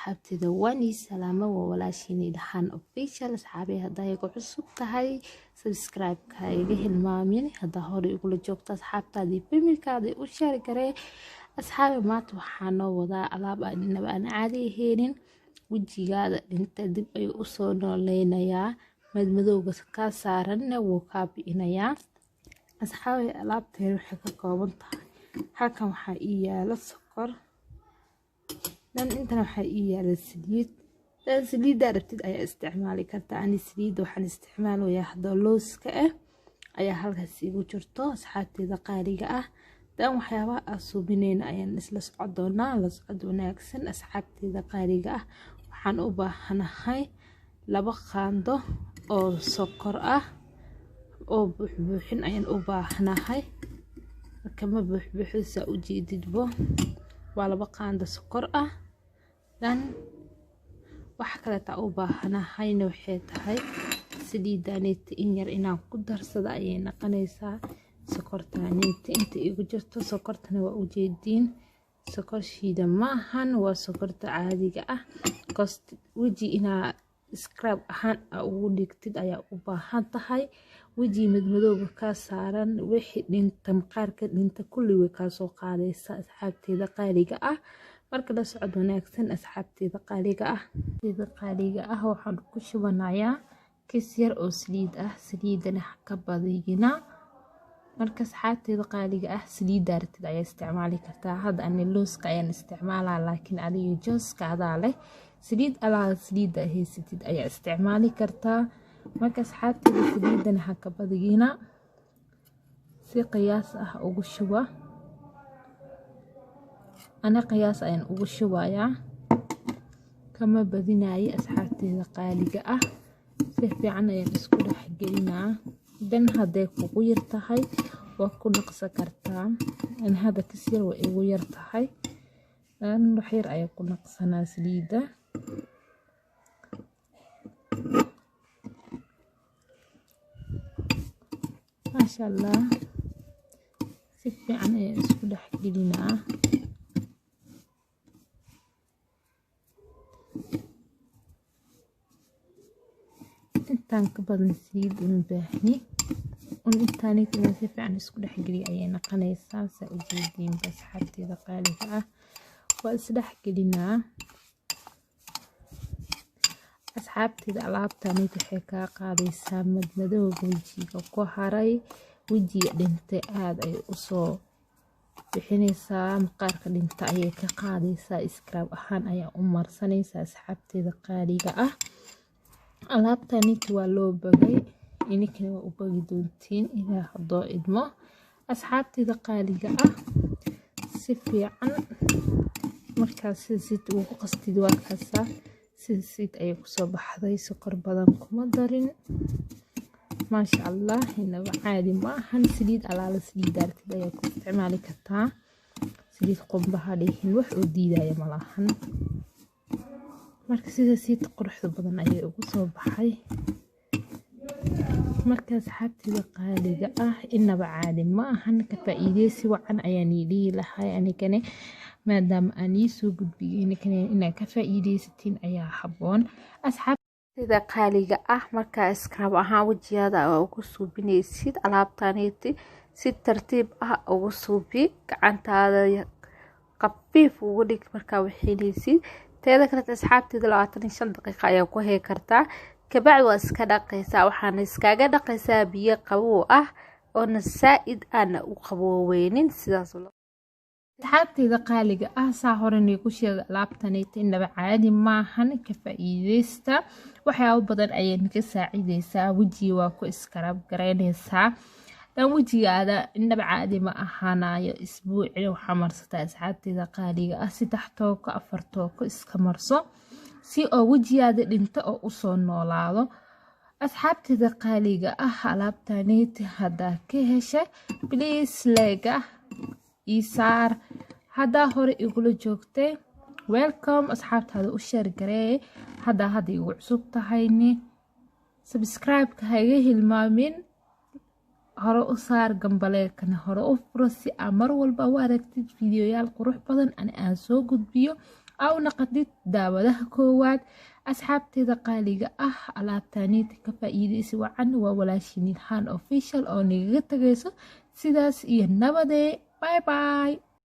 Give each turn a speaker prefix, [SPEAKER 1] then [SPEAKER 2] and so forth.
[SPEAKER 1] asxaabtida wani salaamo waa walaashini dhaxan official asxaabi haday ku cusub tahay subscribe ka iga hilmaamin hada hore igula joogta asxaabtaadii familkaada u share garee asxaabi maanta waxaan noo wadaa alaab aan caadi ahayn wajigaada inta dib ay u soo nooleynayaa madmadowga ka saaran wuu ka bi'inayaa asxaabi alaabteen waxay ka kooban tahay halkan waxa ii yaala sokor dan intana waxa ii yaala saliid arabtid ayaa isticmaali kartaa ani saliid waxaan isticmaalayaa hada looska ayaa halkaas igu jirto asxaabteeda qaaliga dan waxyaabaha asubineen ayaan isla socdoonaa la socod wanaagsan asxaabteeda qaaliga waxaan u baahanahay 2 qaando oo sokor oo buuxin ayaan u baahanahay kama buuxisa u jeedidbo waa 2 qaando sokor dan waxa kale taa u baahanahay waxay tahay saliidaneet in yar inaan ku darsado ayay naqanaysaa sokortaneet inta igu jirto sokortana waa u jeedin sokor shiida maahan waa sokorta caadiga kost waji ina scrub ahaan ugu dhigtid ayaa u baahan tahay waji madmadowga ka saaran wixii dhinta maqaarka dhinta kulli way ka soo qaadaysa asxaabteeda qaaliga marka la socod wanaagsan asxaabteeda qaaliga waxaan ku shubanayaa kis yar oo saliid saliidana ka badiyina marka asxaabteeda qaaliga saliid daartid ayaa isticmaali kartaa hada ani looska ayaan isticmaalaa laakiin adiga jooska adaa leh saliida haysatid ayaa isticmaali kartaa marka asxaabteeda saliidana ha ka badiyina si qiyaas ugu shuba أنا قياس أين وشوايا كما بديناي أسحابتي قالقة سيفي عنا ينسكو حقلنا دن هذاك وغير تحي وكو نقصة كرتان إن هذا كسير وغير تحي لأن رحير أيكو نقصة ناسليدة ما شاء الله سيفي عنا ينسكو حقلنا intaan ka badan saliid una baahni intaani kala si fiican isku dhex geliyo ayay naqanaysaa saa u jeedin asxaabteeda qaaliga waa isdhex gelinaa asxaabteeda alaabtani waxay ka qaadaysaa madmadowga wajiga ku haray wajiga dhintay aad ay u soo bixinaysaa maqaarka dhinta ayay ka qaadaysaa scrub ahaan ayaa u marsanaysaa asxaabteeda qaaliga alaabtani waa loo bagay inikana waa u bagi doontiin ilaa hadoo idmo asxaabteeda qaaliga si fiican markaas sid ugu qastid waa kaasa sid ay ku soo baxday sokor badan kuma darin ma sha Allah inaba caadi ma ahan saliid alaala saliid daartid ayaa ku isticmaali kartaa saliid qumbaha dhihin wax u diidaya malahan marka sida siita quruxda badan ayay ugu soo baxay marka asxaabteeda qaaliga inaba caadi ma ahan ka faa'iideysi wacan ayaan idii lahay anigana maadaama aan soo gudbiyay inaan ka faa'iideysatiin ayaa haboon asxaabteeda qaaliga marka scrub ahaan wajiyada ugu suubinaysid alaabtaneeti si tartiib ugu suubi gacantaada qafiif ugu dhig marka waxinaysid teeda kale asxaabteeda 25 daqiiqo ayaa ku hay kartaa kabacdi waa iska dhaqaysaa waxaan iskaga dhaqaysaa biyo qabow oo saaid aan u qaboweynin sidaas asxaabteeda qaaliga saa horanay ku sheegay alaabtaneeta inaba caadi maahan ka faa'iideysta waxyaabo badan ayay ka saacideysaa wajiga waa ku iskarab gareynaysaa dan wajigaada inaba caadi ma ahaanayo isbuuci waxa marsataa asxaabteeda qaaliga 3 tooko 4 tooko iska marso si oo wajigaada dhinta oo u soo noolaado asxaabteeda qaaliga alaabtaneeti hada ka heshay please lega isaar hada hore igula joogtay welcome asxaabtaada u share garee hada igu cusub tahayni subscribe ka ha iga hilmaamin hore u saar gambaleelkana hore u furo si mar walba u aragtid fiidiyoyaal qurux badan aan soo gudbiyo
[SPEAKER 2] aa u naqatid daawadaha koowaad. asxaabteeda qaaliga ah alaabtaaniita ka faa'iidaysi wacan waa walaashii Nilhan Official oo nigaga tagayso sidaas iyo nabadee. Bye bye.